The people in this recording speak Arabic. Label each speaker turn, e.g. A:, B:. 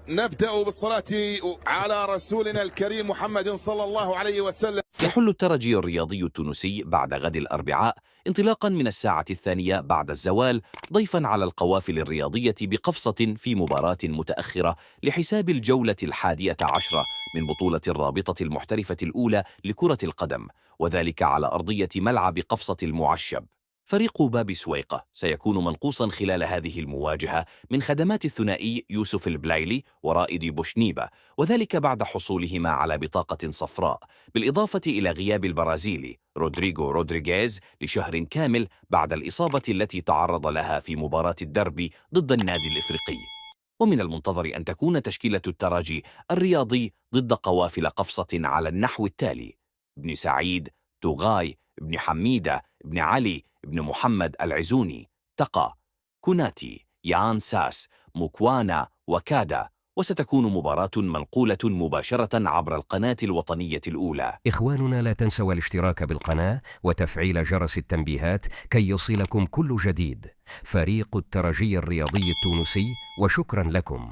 A: نبدأ بالصلاة على رسولنا الكريم محمد صلى الله عليه وسلم.
B: يحل الترجي الرياضي التونسي بعد غد الأربعاء انطلاقا من 2:00 بعد الزوال ضيفا على القوافل الرياضية بقفصة في مباراة متأخرة لحساب الجولة 11 من بطولة الرابطة المحترفة الأولى لكرة القدم، وذلك على أرضية ملعب قفصة المعشب. فريق باب سويقة سيكون منقوصا خلال هذه المواجهة من خدمات الثنائي يوسف البلايلي ورائد بوشنيبة، وذلك بعد حصولهما على بطاقة صفراء، بالإضافة إلى غياب البرازيلي رودريغو رودريغيز لشهر كامل بعد الإصابة التي تعرض لها في مباراة الدربي ضد النادي الإفريقي. ومن المنتظر أن تكون تشكيلة الترجي الرياضي ضد قوافل قفصة على النحو التالي: ابن سعيد، توغاي، ابن حميدة، ابن علي، ابن محمد العزوني، تقى، كوناتي، يان ساس، مكوانا وكادا. وستكون مباراة منقولة مباشرة عبر القناة الوطنية الأولى.
C: إخواننا، لا تنسوا الاشتراك بالقناة وتفعيل جرس التنبيهات كي يصلكم كل جديد. فريق الترجي الرياضي التونسي، وشكرا لكم.